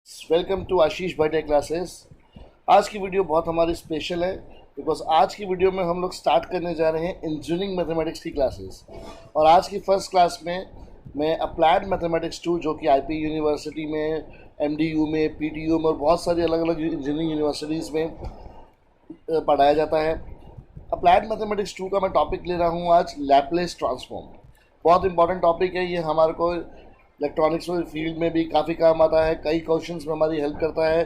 Welcome to Ashish Bhatt classes. आज की video बहुत हमारी स्पेशल है बिकॉज आज की वीडियो में हम लोग स्टार्ट करने जा रहे हैं इंजीनियरिंग मैथमेटिक्स की क्लासेस। और आज की फर्स्ट क्लास में मैं अप्लाइड मैथमेटिक्स 2 जो कि आईपी यूनिवर्सिटी में, एमडीयू में, पीटीयू में और बहुत सारी अलग अलग इंजीनियरिंग यूनिवर्सिटीज़ में पढ़ाया जाता है। अप्लाइड मैथमेटिक्स 2 का मैं टॉपिक ले रहा हूँ आज, लैपलेस ट्रांसफॉर्म। बहुत इंपॉर्टेंट टॉपिक है ये, हमारे को इलेक्ट्रॉनिक्स फील्ड में भी काफ़ी काम आता है, कई क्वेश्चंस में हमारी हेल्प करता है,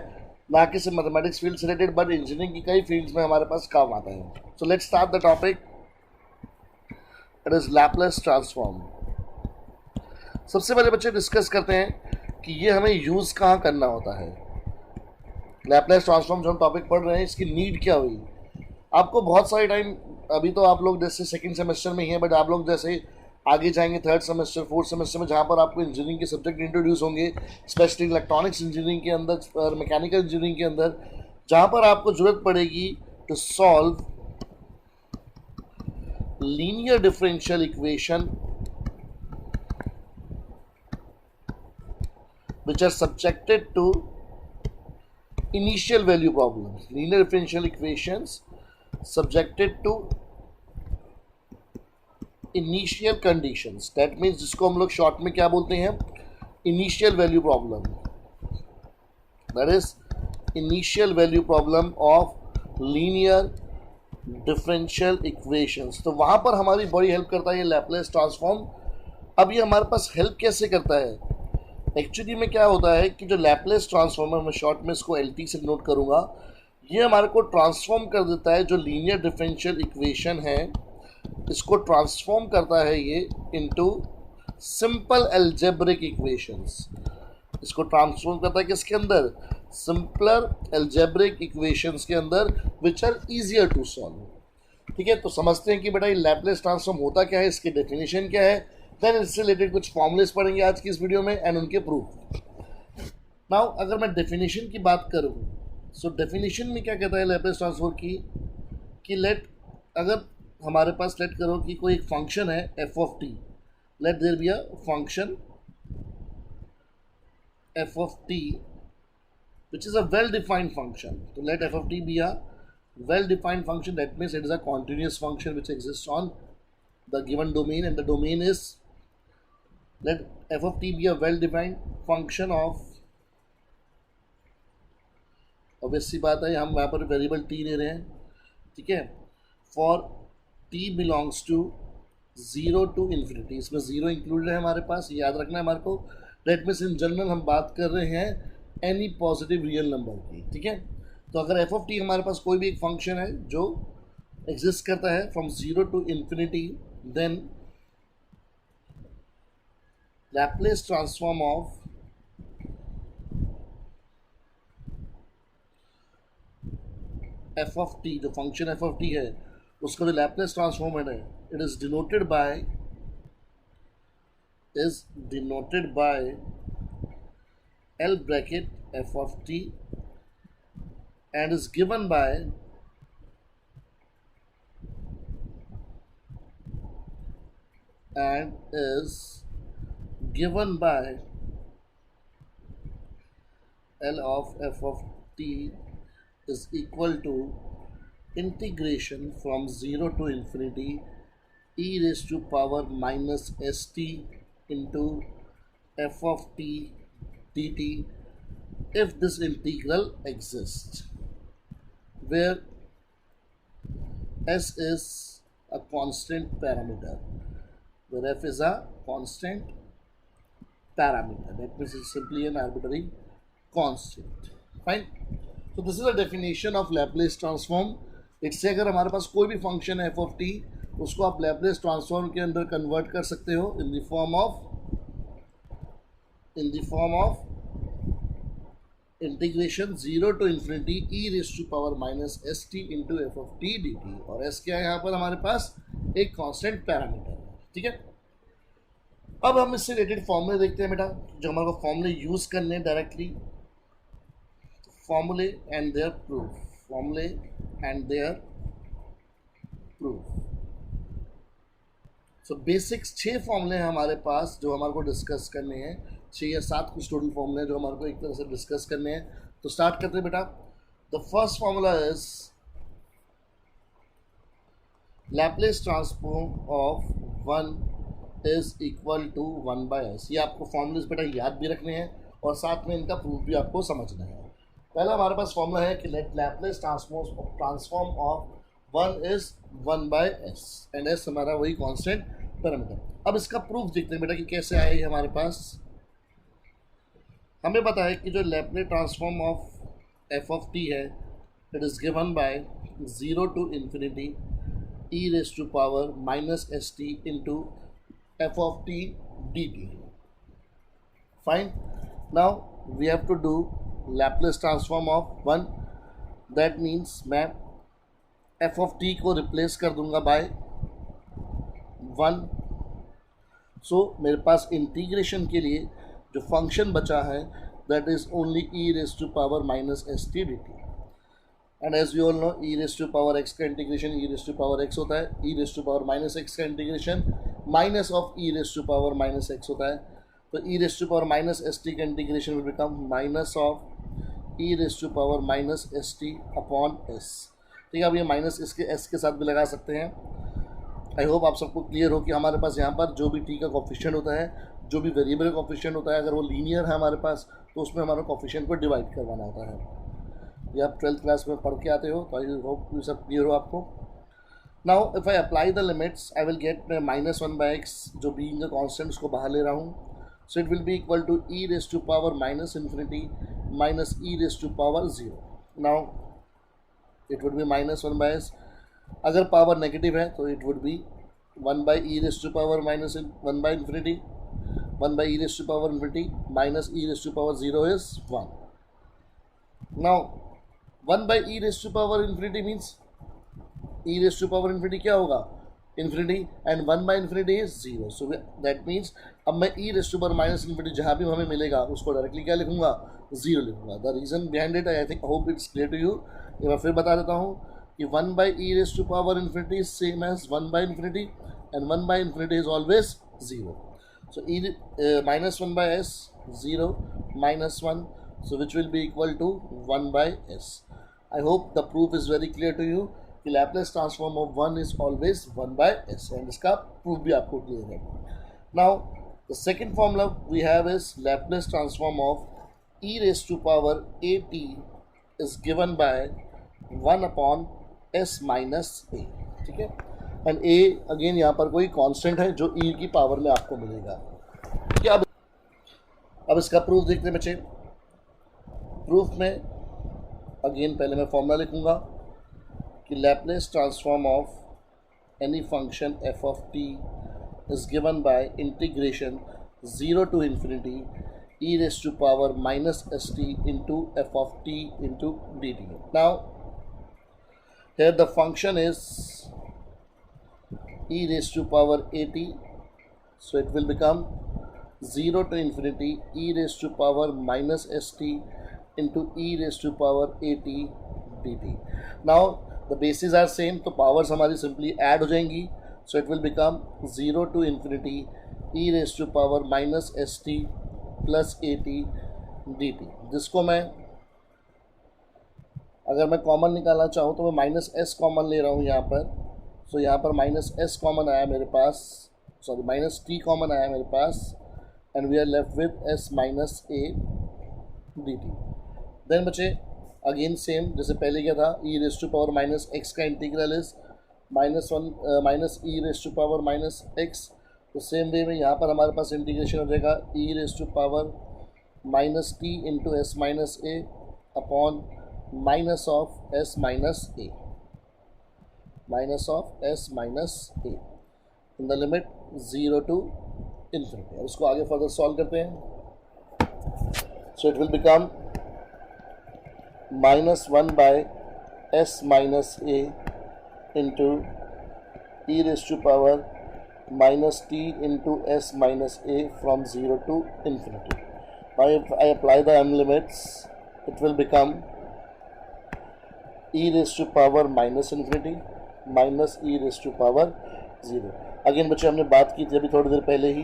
ना कि सिर्फ मैथमेटिक्स फील्ड से रिलेटेड बट इंजीनियरिंग की कई फील्ड्स में हमारे पास काम आता है। So let's start the topic. It is Laplace transform. सबसे पहले बच्चे डिस्कस करते हैं कि ये हमें यूज़ कहाँ करना होता है। लैपलेस ट्रांसफॉर्म जो हम टॉपिक पढ़ रहे हैं, इसकी नीड क्या हुई। आपको बहुत सारे टाइम, अभी तो आप लोग जैसे सेकंड सेमेस्टर में ही हैं, बट आप लोग जैसे आगे जाएंगे थर्ड सेमेस्टर, फोर्थ सेमेस्टर में, जहाँ पर आपको इंजीनियरिंग के सब्जेक्ट इंट्रोड्यूस होंगे, स्पेशली इलेक्ट्रॉनिक्स इंजीनियरिंग के अंदर और मैकेनिकल इंजीनियरिंग के अंदर, जहाँ पर आपको ज़रूरत पड़ेगी to solve linear differential equation which are subjected to initial value problems. Linear differential equations subjected to initial conditions, that means जिसको हम लोग शॉर्ट में क्या बोलते हैं, initial value problem. That is initial value problem of linear differential equations. तो वहाँ पर हमारी बड़ी हेल्प करता है ये लैपलेस ट्रांसफॉर्म। अब ये हमारे पास हेल्प कैसे करता है, एक्चुअली में क्या होता है कि जो लैपलेस ट्रांसफॉर्म है, मैं शॉर्ट में इसको एल टी से नोट करूँगा, ये हमारे को ट्रांसफॉर्म कर देता है जो लीनियर डिफरेंशियल इक्वेशन है, इसको ट्रांसफॉर्म करता है ये इनटू सिंपल अलजेब्रिक इक्वेशंस। इसको ट्रांसफॉर्म करता है किसके अंदर, सिंपलर अलजेब्रिक इक्वेशंस के अंदर, which are easier to solve. ठीक है, तो समझते हैं कि बेटा ये लैपलेस ट्रांसफॉर्म होता क्या है, इसकी डेफिनेशन क्या है, देन इससे रिलेटेड कुछ फॉर्मूलेस पढ़ेंगे आज की इस वीडियो में एंड उनके प्रूफ। नाउ अगर मैं डेफिनेशन की बात करूँ, सो डेफिनेशन में क्या कहता है लैपलेस ट्रांसफॉर्म की, कि लेट, अगर हमारे पास लेट करो कि कोई एक फंक्शन है F of T, let there be a function F of T which is a well defined function. तो let F of T be a well defined function, that means it is a continuous function which exist on the given domain and the domain is, let f of t be a well defined function of, obvious सी बात है हम यहाँ पर variable t ले रहे हैं, ठीक है, for t belongs to 0 to infinity. इसमें 0 इंक्लूडेड है हमारे पास, याद रखना है हमारे को। लेट मीन्स इन जनरल हम बात कर रहे हैं एनी पॉजिटिव रियल नंबर की, ठीक है। तो अगर एफ ऑफ टी हमारे पास कोई भी एक फंक्शन है जो एग्जिस्ट करता है from 0 to infinity, then Laplace transform of f of t, जो फंक्शन f of t है उसका जो Laplace ट्रांसफॉर्म है, it is denoted by L bracket f of t and is given by L of f of t is equal to integration from 0 to infinity e raised to power minus st into f of t dt if this integral exists, where s is a constant parameter, where f is a constant parameter, that means it's simply an arbitrary constant. Fine. So this is a definition of Laplace transform. इससे अगर हमारे पास कोई भी function है f of t, उसको आप Laplace transform के अंदर कन्वर्ट कर सकते हो in the form of integration 0 to infinity e raise to power minus st into f of t dt। और s क्या है यहाँ पर हमारे पास, एक कांस्टेंट पैरामीटर है, ठीक है। अब हम इससे रिलेटेड फॉर्मूले देखते हैं बेटा, जो हमारे को फॉर्मूले यूज करने हैं डायरेक्टली। फॉर्मूले and their proof. So basics 6 फॉर्मूले हैं हमारे पास जो हमारे को डिस्कस करने हैं, 6 या 7 कुछ टोटल फॉर्मूले हैं जो हमारे को एक तरह से डिस्कस करने हैं। तो स्टार्ट करते हैं बेटा। The first formula is Laplace transform of 1 is equal to 1/s। ये आपको फॉर्मूलेस बेटा याद भी रखने हैं और साथ में इनका प्रूफ भी आपको समझना है। पहला हमारे पास फॉर्मूला है कि Laplace transform of 1 is 1/s and s हमारा वही कांस्टेंट पैरामीटर। अब इसका प्रूफ देखते हैं बेटा कि कैसे आया ये हमारे पास। हमें पता है कि जो Laplace transform of f of t है it is given by 0 to infinity e raised to power minus st into f of t dt. Fine. Now we have to do Laplace transform of 1. That means मैं f of t को replace कर दूंगा bye 1. सो मेरे पास integration के लिए जो function बचा है that is only e raised to power minus st dt. And as you all know e raise to power x का integration e raise to power x होता है, e raise to power minus x का integration minus of e raise to power minus x होता है। तो e raise to power minus S T का integration will become minus of e raise to power minus S T upon S. ठीक है, अब ये minus इसके s के साथ भी लगा सकते हैं। आई होप आप सबको क्लियर हो कि हमारे पास यहाँ पर जो भी t का कोफिशिएंट होता है, जो भी वेरिएबल कोफिशिएंट होता है, अगर वो लीनियर है हमारे पास तो उसमें हमारा कोफिशिएंट को डिवाइड करवाना होता है। ये आप 12th क्लास में पढ़ के आते हो, तो आई होप ये सब क्लियर हो आपको। Now if I apply the limits I will get -1/x जो बीइंग द कांस्टेंट उसको बाहर ले रहा हूँ। So it will be equal to e raise to power minus infinity minus e raise to power 0। Now it would be -1/s। अगर power negative है तो it would be 1/e raise to power minus 1/infinity 1/e raise to power infinity minus e raise to power 0 is 1। Now 1/e raise to power infinity means e raise to power infinity क्या होगा, infinity, and 1/infinity is 0। So that means अब मैं e raise to power minus infinity जहाँ भी हमें मिलेगा उसको directly क्या लिखूंगा, 0 लिखूंगा। The reason behind it I think hope it's clear to you. ये मैं फिर बता देता हूँ कि 1/e raise to power infinity is same as 1/infinity and 1/infinity is always 0। So -1/s 0 -1, so which will be equal to 1/s. I hope the proof is very clear to you कि Laplace transform of 1 is always 1/s and इसका proof भी आपको clear है। Now the second formula we have is Laplace transform of e raised to power at is given by 1 upon s minus a। ठीक है, and a again यहाँ पर कोई constant है जो e की पावर में आपको मिलेगा। ठीक है, अब इसका प्रूफ देखते हैं बच्चे। प्रूफ में अगेन पहले मैं फॉर्मूला लिखूंगा कि Laplace transform of any function f of t is given by integration 0 to infinity e raise to power minus S t into f of t into d t. Now here the function is e raise to power at, so it will become 0 to infinity e raise to power minus S t into e raised to power at dt. Now the bases are same, तो powers हमारी simply add हो जाएंगी। So it will become 0 to infinity e raised to power minus st plus at dt। जिसको मैं अगर मैं common निकालना चाहूँ तो मैं माइनस एस कॉमन ले रहा हूँ यहाँ पर। सो यहाँ पर माइनस एस कॉमन आया मेरे पास, सॉरी माइनस टी कॉमन आया मेरे पास, and we are left with S minus A D T. Then बचे अगेन सेम जैसे पहले क्या था, e raise to power minus X का integral is -1 minus e raise to power minus X. तो सेम वे में यहाँ पर हमारे पास इंटीग्रेशन हो जाएगा e raise to power minus T into S minus A upon minus of S minus A, minus of S minus A in the limit 0 to infinity। उसको आगे फर्दर सॉल्व करते हैं। So it will become -1/s minus a into e raised to power minus t into s minus a from 0 to infinity। Now if I apply the m limits it will become e raised to power minus infinity minus e raised to power 0। Again बच्चे हमने बात की थी अभी थोड़ी देर पहले ही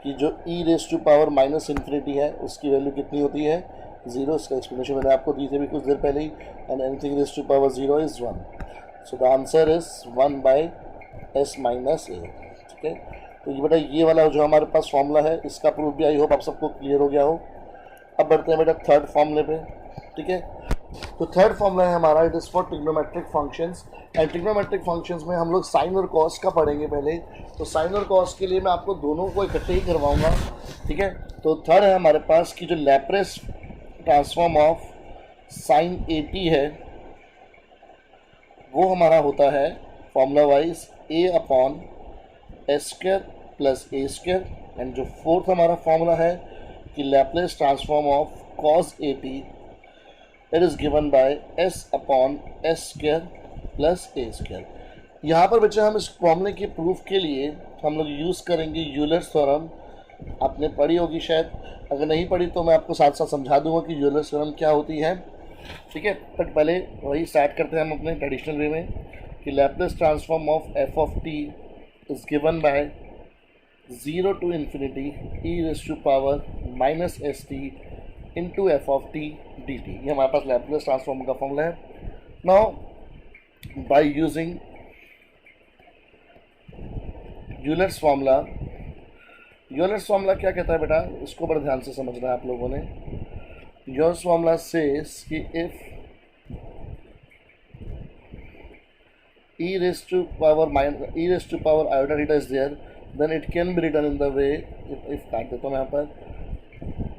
कि जो e raise to power minus infinity है उसकी वैल्यू कितनी होती है, 0। इसका एक्सप्लेनेशन मैंने आपको दी थी अभी कुछ देर पहले ही। And anything raise to power 0 is 1। So the answer is 1/s minus A. ठीक है, तो ये बेटा ये वाला जो हमारे पास फॉर्मूला है इसका प्रूफ भी आई होप आप सबको क्लियर हो गया हो। अब बढ़ते हैं बेटा थर्ड फॉर्मूले पे। ठीक है, तो थर्ड फॉर्मूला है हमारा, it is for trigonometric functions. And trigonometric functions में हम लोग साइन और कॉस का पढ़ेंगे पहले। तो साइन और कॉस के लिए मैं आपको दोनों को इकट्ठे ही करवाऊंगा। ठीक है, तो थर्ड है हमारे पास कि जो लैप्लेस ट्रांसफॉर्म ऑफ साइन 80 है वो हमारा होता है formula wise a/s² plus a²। And जो फोर्थ हमारा फॉर्मूला है कि Laplace transform of cos 80 it is given bye s/s² plus a²। यहाँ पर बच्चे हम इस फॉर्मूले के प्रूफ के लिए हम लोग यूज़ करेंगे यूलर्स थ्योरम। आपने पढ़ी होगी शायद, अगर नहीं पढ़ी तो मैं आपको साथ साथ समझा दूंगा कि यूलर्स थ्योरम क्या होती है। ठीक है, बट पहले वही स्टार्ट करते हैं हम अपने ट्रेडिशनल वे में कि Laplace transform of f of t is given by 0 to infinity e raise to power minus st into f of t d t. ये हमारे पास लैप्लेस ट्रांसफॉर्म का फॉर्मूला है। Now by using Euler's formula, Euler's formula क्या कहता है बेटा, इसको बड़े ध्यान से समझना है आप लोगों ने। यूलर्स फार्मूला सेज कि if e raise to power iota theta is there then it can be written in the way, if काट देता हूँ यहाँ पर,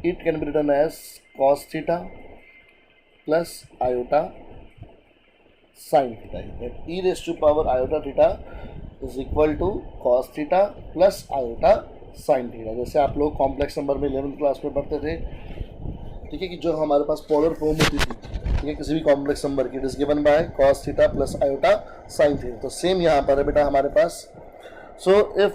it can be written as cos theta plus iota sin theta, that e raised to power iota theta is equal to cos theta plus iota sin theta। जैसे आप लोग complex number में 11th class में पढ़ते थे। ठीक है, कि जो हमारे पास पोलर फॉर्म होती थी, ठीक है, किसी भी कॉम्प्लेक्स नंबर की, it is given bye cos theta plus iota sin theta. तो सेम यहाँ पर है बेटा हमारे पास। सो इफ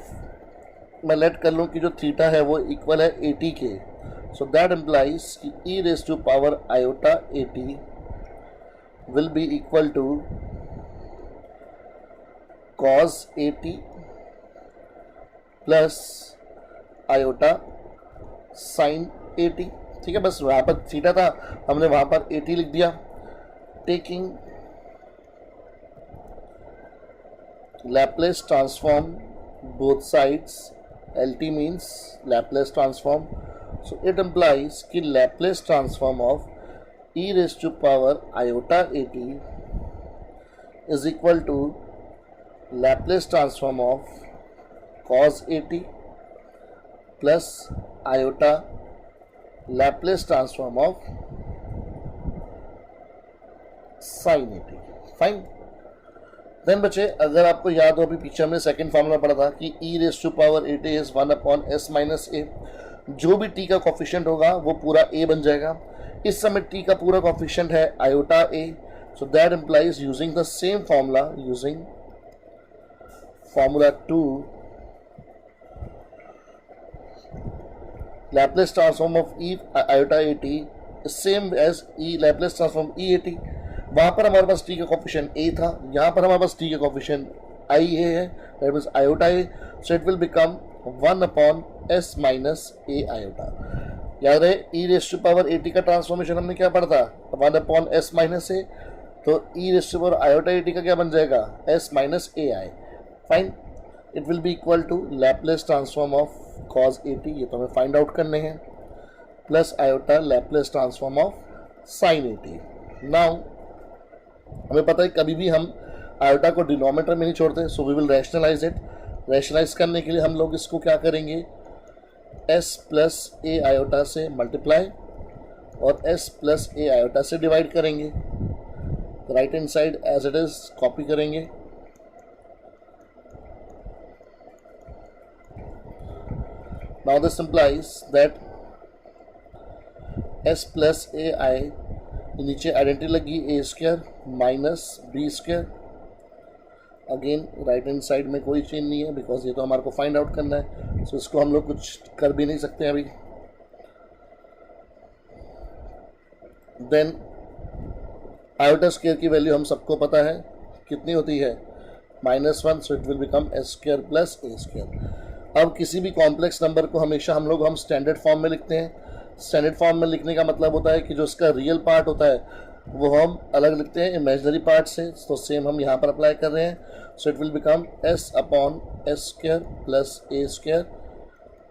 मैं लेट कर लूँ कि जो थीटा है वो इक्वल है 80 के, so that implies कि e raised to power iota 80 will be equal to cos 80 plus iota sin 80। ठीक है, बस वहाँ पर थीटा था, हमने वहाँ पर 80 लिख दिया। Taking Laplace transform both sides, LT means Laplace transform, so it implies कि Laplace transform of e raised to power iota 80 is equal to Laplace transform of cos 80 plus iota Laplace transform of sin 80। Fine. Then बच्चे अगर आपको याद हो, अभी पीछे हमने second formula पढ़ा था कि e raise to power 80 is 1/s minus a। जो भी t का कोफिशिएंट होगा वो पूरा a बन जाएगा। इस समय t का पूरा कोफिशिएंट है iota a, so that implies using the same formula, using formula 2, Laplace transform of e iota 80 is same as e Laplace transform e 80। वहाँ पर हमारे पास t का कोफिशिएंट a था, यहाँ पर हमारे पास t का कोफिशिएंट i a है, that means iota a, so it will become 1/s minus a iota. याद रहे e रेज़ टू पावर 80 का ट्रांसफॉर्मेशन हमने क्या पढ़ा था, 1/s माइनस a, तो e raise to power iota 80 का क्या बन जाएगा, s minus a i। Fine, it will be equal to Laplace transform of cos 80, ये तो हमें फाइंड आउट करने हैं, plus iota Laplace transform of sin 80। Now हमें पता है कभी भी हम आयोटा को डिनोमिनेटर में नहीं छोड़ते, so we will rationalise it. Rationalise करने के लिए हम लोग इसको क्या करेंगे, s प्लस a आयोटा से मल्टीप्लाई और s प्लस a आयोटा से डिवाइड करेंगे। Right hand side as it is copy करेंगे। Now this implies that s plus a i, नीचे आइडेंटिटी लगी a square minus b square. Again right hand side में कोई change नहीं है because ये तो हमारे को फाइंड आउट करना है, सो इसको हम लोग कुछ कर भी नहीं सकते अभी। देन आयोटा स्क्वायर की वैल्यू हम सबको पता है कितनी होती है, -1, so it will become s square plus a square. अब किसी भी कॉम्प्लेक्स नंबर को हमेशा हम स्टैंडर्ड फॉर्म में लिखते हैं। स्टैंडर्ड फॉर्म में लिखने का मतलब होता है कि जो इसका रियल पार्ट होता है वो हम अलग लिखते हैं इमेजनरी पार्ट से। तो सेम हम यहाँ पर अप्लाई कर रहे हैं। So it will become s upon S square plus A square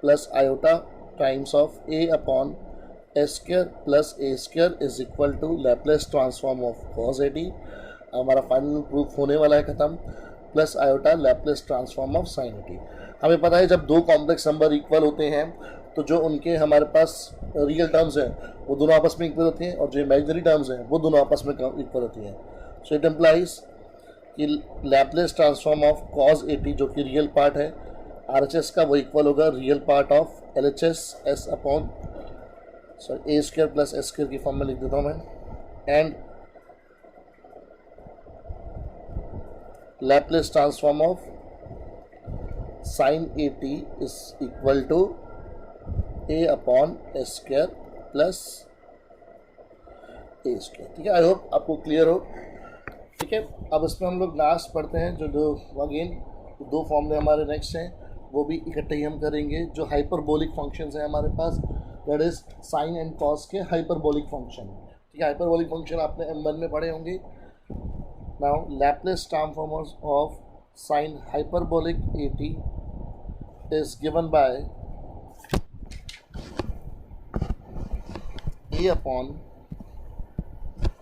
plus iota times of a upon S square plus A square is equal to Laplace transform of cos at। हमारा final proof होने वाला है ख़त्म, plus iota Laplace transform of sin at। हमें पता है जब दो कॉम्प्लेक्स नंबर इक्वल होते हैं तो जो उनके हमारे पास रियल टर्म्स हैं वो दोनों आपस में इक्वल होती हैं और जो इमेजिनरी टर्म्स हैं वो दोनों आपस में इक्वल होती हैं। सो इट एम्प्लाइज कि Laplace transform of cos at जो कि रियल पार्ट है RHS का वो इक्वल होगा real part of LHS s upon a square plus s square की फॉर्म में लिख देता हूँ मैं। And Laplace transform of sin at is equal to a upon S square plus A square. ठीक है, आई होप आपको क्लियर हो। ठीक है, अब इसमें हम लोग लास्ट पढ़ते हैं जो अगेन दो फॉर्मूले हमारे नेक्स्ट हैं वो भी इकट्ठे ही हम करेंगे। जो हाइपरबोलिक फंक्शंस हैं हमारे पास, that is sine and cos के हाइपरबोलिक फंक्शन। ठीक है, हाइपरबोलिक फंक्शन आपने M1 में पढ़े होंगे। Now Laplace transform of sine hyperbolic at is given by a upon,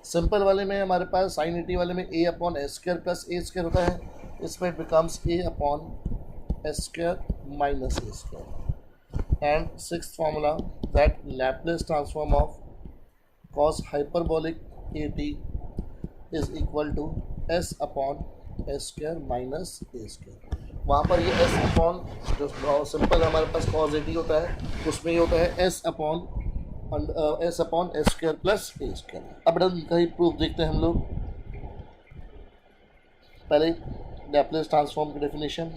simple वाले में हमारे पास साइन at वाले में a upon S square plus A square होता है, इसमें it becomes a upon S square minus A square. And sixth formula that Laplace transform of cos hyperbolic at is equal to s upon S square minus A square. वहाँ पर ये s upon जो simple हमारे पास cos at होता है उसमें ये होता है s upon S square plus ए स्क्वायर। अब इनका ही प्रूफ देखते हैं हम लोग। पहले लैप्लेस ट्रांसफॉर्म की डेफिनेशन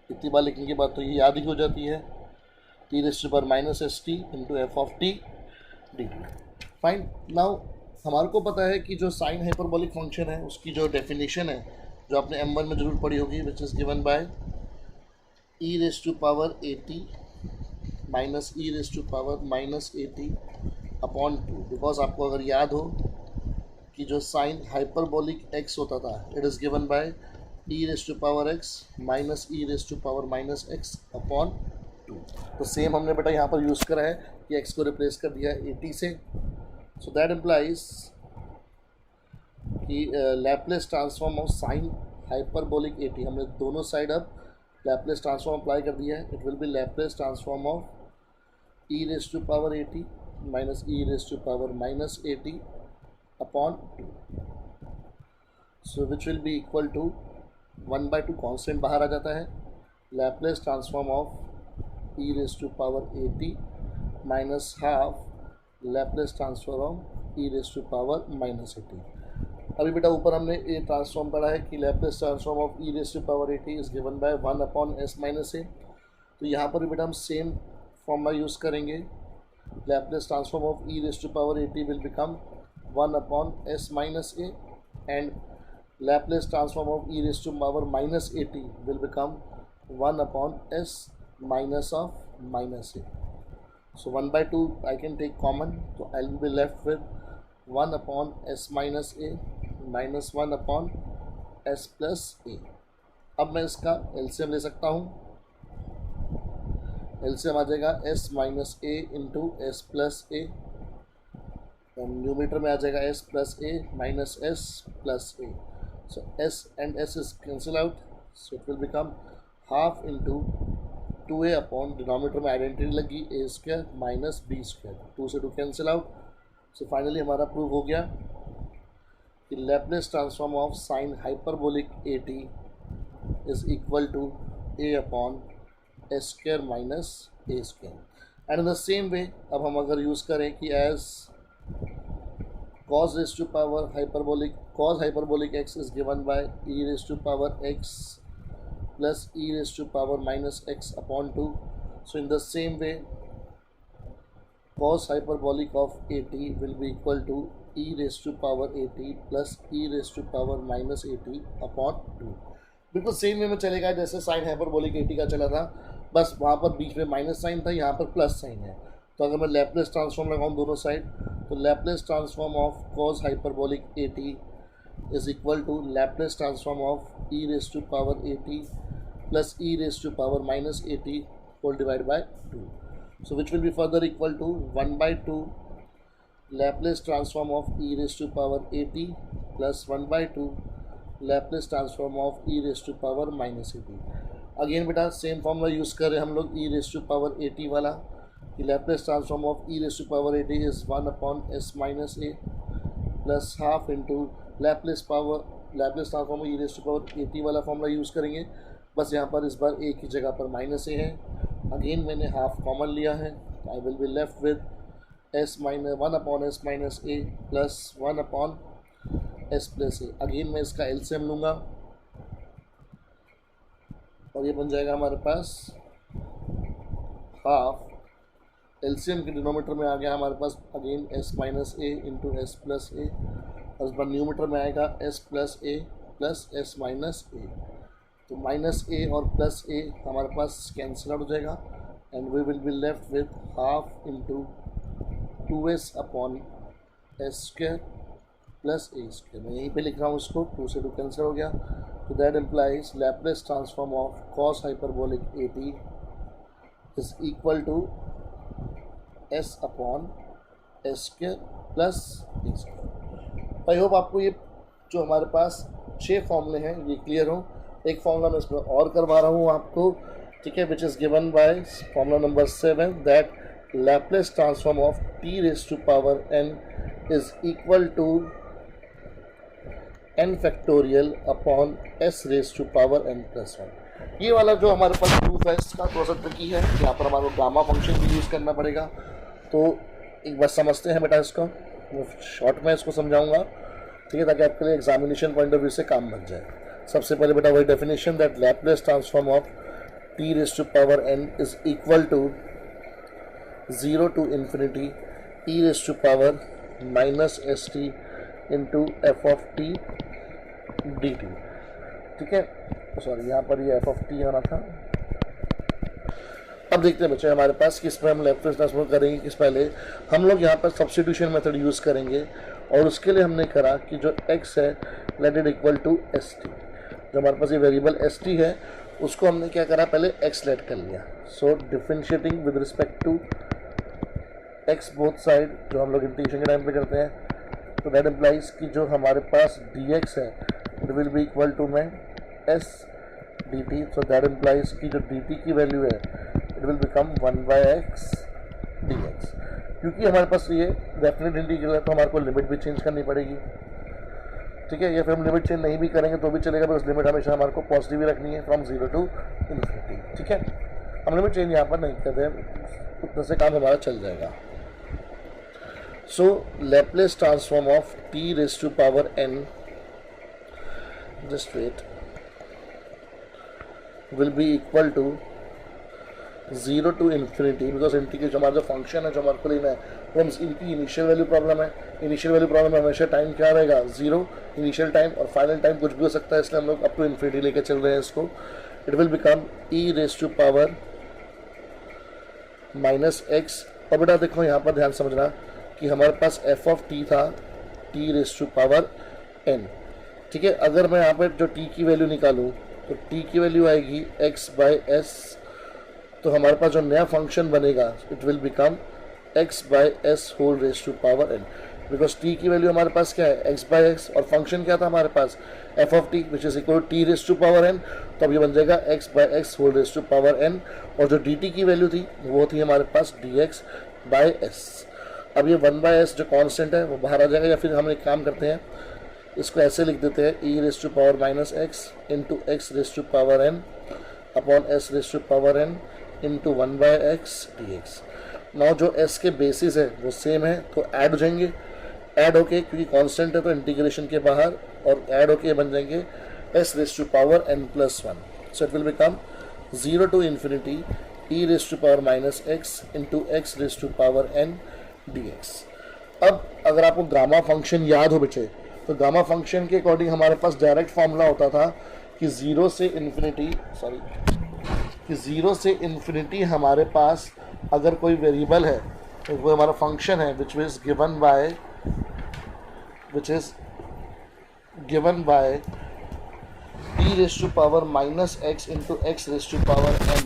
इतनी बार लिखने के बाद तो ये याद ही हो जाती है, t raise to power minus S t into f of t d t. Fine, now हमारे को पता है कि जो साइन हाइपरबोलिक फंक्शन है उसकी जो डेफिनेशन है जो आपने M1 में जरूर पढ़ी होगी, which is given by e raise to power A t minus e raise to power minus A t upon 2। Because आपको अगर याद हो कि जो साइन हाइपरबोलिक x होता था it is given by e raise to power x minus e raise to power minus x upon 2। तो same हमने बेटा यहाँ पर यूज़ करा है कि x को रिप्लेस कर दिया है ए टी से। सो दैट इम्प्लाइज कि Laplace transform of sine hyperbolic a T, हमने दोनों साइड अब लैप्लेस ट्रांसफॉर्म अप्लाई कर दिया है। It will be Laplace transform of E raise to power A t minus e raise to power minus A t upon 2। So which will be equal to 1/2 constant बाहर आ जाता है, Laplace transform of E raise to power A t minus half Laplace transform of E raise to power minus A t. अभी बेटा ऊपर हमने ये transform पढ़ा है कि Laplace transform of E raise to power A T is given by 1 upon S minus A. तो यहाँ पर भी बेटा हम सेम फॉर्मूला यूज़ करेंगे। Laplace transform of E raise to power A T will become 1 upon S minus A and Laplace transform of E raise to power minus A T will become 1 upon S minus of minus A. So 1/2 I can take common, so I will be left with 1 upon s minus a minus 1 upon s plus a। अब मैं इसका LCM ले सकता हूँ, LCM आ जाएगा s minus a into S plus ए, न्यूमीटर में आ जाएगा s plus a minus s plus a। So s and s is cancel out, so it will become half into 2a upon denominator में identity लगी a square minus b square, 2 से 2 cancel out. So finally हमारा prove हो गया कि Laplace transform of sine hyperbolic a t is equal to a upon S square minus A square. And in the same way अब हम अगर use करें कि as cos raised to power hyperbolic cos hyperbolic x is given by e raised to power x plus e raised to power minus x upon 2. So in the same way cos hyperbolic of at will be equal to e raised to power at plus e raised to power minus at upon 2. बिल्कुल same way में चलेगा जैसे sine hyperbolic 80 का चला था, बस वहाँ पर बीच में माइनस साइन था, यहाँ पर प्लस साइन है। तो अगर मैं लैप्लेस ट्रांसफॉर्म लगाऊँ दोनों साइड, तो Laplace transform of cos hyperbolic 80 is equal to Laplace transform of e raise to power 80 plus e raise to power minus 80 whole divide by 2. So which will be further equal to 1/2 Laplace transform of e raised to power 80 plus 1/2 Laplace transform of e raised to power minus 80. Again बेटा same formula use कर रहे हैं हम लोग e raised to power 80 वाला, कि Laplace transform of e raised to power 80 is 1 upon s minus a plus half into Laplace transform of e raised to power 80 वाला formula use करेंगे, बस यहाँ पर इस बार a की जगह पर माइनस a है। अगेन मैंने हाफ कॉमन लिया है, I will be left with one upon S minus A plus 1 upon S plus A. Again मैं इसका एलसीएम लूँगा और ये बन जाएगा हमारे पास हाफ, एलसीएम के डिनोमीटर में आ गया हमारे पास अगेन एस माइनस ए इंटू एस प्लस ए, और इस बार न्यूमीटर में आएगा S plus A plus S minus A. तो माइनस ए और प्लस ए हमारे पास कैंसिल आउट हो जाएगा and we will be left with half into 2s upon S square plus A square. मैं यहीं पे लिख रहा हूँ इसको, 2 से 2 कैंसिल हो गया। तो that implies Laplace transform of cos hyperbolic 80 is equal to s upon S square plus A square. I hope आपको ये जो हमारे पास 6 फॉर्मूले हैं ये क्लियर हो। एक फॉर्मूला मैं इसमें और करवा रहा हूँ आपको, ठीक है, which is given by formula number 7 that Laplace transform of T raise to power n is equal to n factorial upon s raise to power n plus 1। ये वाला जो हमारे पास प्रूफ है इसका थोड़ा सा ट्रिकी है, यहाँ पर हमारे को गामा फंक्शन भी यूज़ करना पड़ेगा। तो एक बार समझते हैं बेटा इसको, मैं शॉर्ट में इसको समझाऊंगा, ठीक है, ताकि आपके लिए एग्जामिनेशन पॉइंट ऑफ व्यू से काम बन जाए। सबसे पहले बेटा वही definition that Laplace transform of T raise to power n is equal to 0 to infinity e raise to power minus S t into f of t d t, ठीक है, सॉरी यहाँ पर ये एफ ऑफ टी आना था। अब देखते हैं बच्चे हमारे पास किस पर हम लैप्लेस ट्रांसफॉर्म करेंगे। किस पहले हम लोग यहाँ पर सब्स्टिट्यूशन मेथड यूज़ करेंगे, और उसके लिए हमने करा कि जो x है let it equal to s t. जो हमारे पास ये वेरिएबल एस टी है उसको हमने क्या करा, पहले x लेट कर लिया। So differentiating with respect to x both side, जो हम लोग इंटीग्रेशन के टाइम पे करते हैं, तो दैट इम्प्लाइज कि जो हमारे पास dx है it will be equal to में s dt। So that implies कि जो dt की वैल्यू है it will become 1/x dx। क्योंकि हमारे पास ये डेफिनेट इंटीग्रल है तो हमारे को लिमिट भी चेंज करनी पड़ेगी, ठीक है, या फिर हम लिमिट चेंज नहीं भी करेंगे तो भी चलेगा, बस लिमिट हमेशा हमारे को पॉजिटिव ही रखनी है फ्रॉम 0 टू इन्फिनिटी, ठीक है। हम लिमिट चेंज यहाँ पर नहीं करते हैं, उतना से काम हमारा चल जाएगा। So Laplace transform of T raise to power n, just wait, will be equal to 0 to infinity, because integration हमारा जो फंक्शन है जो हमारे को लेना है वो इनकी इनिशियल वैल्यू प्रॉब्लम है। इनिशियल वैल्यू प्रॉब्लम में हमेशा टाइम क्या रहेगा, 0 इनिशियल टाइम, और फाइनल टाइम कुछ भी हो सकता है, इसलिए हम लोग अप टू इन्फिनिटी लेके चल रहे हैं इसको। It will become e raise to power minus x. और बेटा देखो यहाँ पर ध्यान समझना कि हमारे पास एफ ऑफ टी था t raise to power n, ठीक है। अगर मैं यहाँ पर जो t की वैल्यू निकालूँ तो t की वैल्यू आएगी x/s, तो हमारे पास जो नया फंक्शन बनेगा it will become x/s whole raise to power n, because t की वैल्यू हमारे पास क्या है x/x, और फंक्शन क्या था हमारे पास f of t which is equal to t raise to power n। तो अब ये बन जाएगा x/x whole raise to power n, और जो dt की वैल्यू थी वो थी हमारे पास dx/s। अब ये 1/s जो कांस्टेंट है वो बाहर आ जाएगा, या फिर हम एक काम करते हैं इसको ऐसे लिख देते हैं e raise to power minus x into x raise to power n upon s raise to power n into 1/x dx। Now जो s के बेसिस है वो सेम है तो ऐड हो जाएंगे, ऐड होके क्योंकि कांस्टेंट है तो इंटीग्रेशन के बाहर, और ऐड होके बन जाएंगे s raise to power n plus 1। So it will become 0 to infinity e raise to power minus x into x raise to power n dx। अब अगर आपको गामा फंक्शन याद हो बच्चे, तो गामा फंक्शन के अकॉर्डिंग हमारे पास डायरेक्ट फॉर्मूला होता था कि ज़ीरो से इन्फिनिटी हमारे पास अगर कोई वेरिएबल है, तो वो हमारा फंक्शन है which is given by e raise to power minus x into x raise to power n।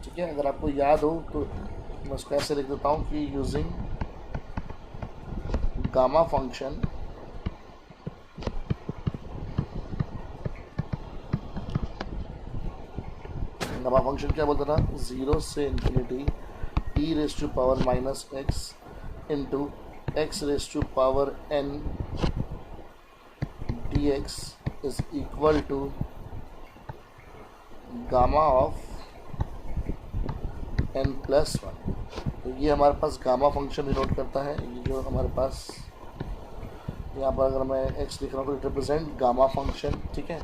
ठीक है, अगर आपको याद हो तो मैं उसको ऐसे लिख देता हूँ कि यूजिंग गामा फंक्शन क्या बोलता था, ज़ीरो से infinity e raise to power minus x into x raise to power n dx is equal to gamma of n plus one. तो ये हमारे पास गामा फंक्शन डिनोट करता है। ये जो हमारे पास यहाँ पर अगर मैं x लिख रहा हूँ तो इट रिप्रेजेंट गामा फंक्शन। ठीक है,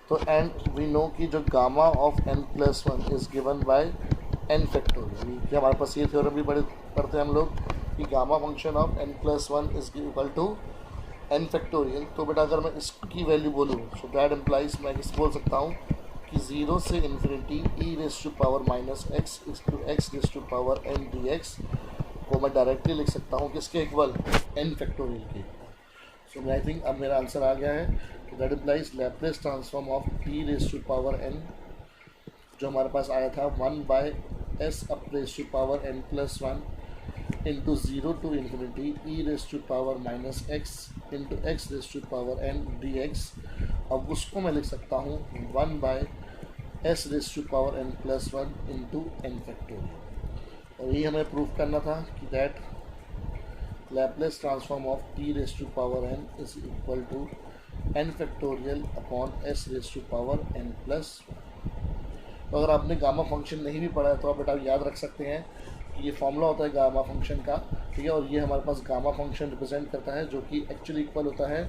तो एंड वी नो कि जो gamma of n plus one is given bye n factorial. ये हमारे पास ये थ्योरम भी पढ़ते हैं हम लोग कि gamma function of n plus one is equal to n factorial. तो बेटा अगर मैं इसकी वैल्यू बोलूँ सो दैट इम्प्लाइज मैं इस बोल सकता हूँ कि ज़ीरो से infinity e raise to power minus x to x raise to power n dx को मैं डायरेक्टली लिख सकता हूँ किसके इक्वल, n फैक्टोरियल के। सो आई थिंक अब मेरा आंसर आ गया है कि that implies Laplace transform of e raise to power n जो हमारे पास आया था 1 by s up raise to power n plus one into zero to infinity e raise to power minus x into x raise to power n dx। अब उसको मैं लिख सकता हूँ 1 by s raise to power n plus one into n factorial. और ये हमें proof करना था कि that Laplace transform of t raise to power n is equal to n factorial upon s raise to power n plus one. तो अगर आपने gamma function नहीं भी पढ़ा है तो आप बेटा याद रख सकते हैं कि ये फॉर्मूला होता है गामा फंक्शन का। ठीक है, और ये हमारे पास गामा फंक्शन रिप्रेजेंट करता है जो कि एक्चुअली इक्वल होता है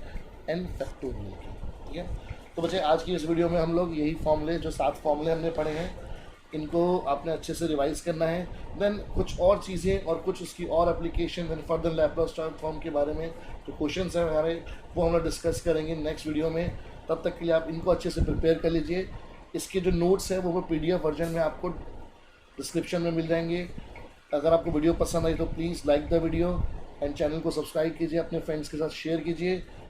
n फैक्टोरियल के। ठीक है, तो बच्चे आज की इस वीडियो में हम लोग यही फॉर्मूले जो 7 फॉर्मूले हमने पढ़े हैं इनको आपने अच्छे से रिवाइज करना है। देन कुछ और चीज़ें और कुछ उसकी और application then further Laplace transform के बारे में जो क्वेश्चंस हैं हमारे वो हम लोग डिस्कस करेंगे नेक्स्ट वीडियो में। तब तक के लिए आप इनको अच्छे से प्रिपेयर कर लीजिए। इसके जो नोट्स हैं वो PDF वर्जन में आपको डिस्क्रिप्शन में मिल जाएंगे। अगर आपको वीडियो पसंद आई तो please like the video and channel को सब्सक्राइब कीजिए, अपने फ्रेंड्स के साथ शेयर कीजिए।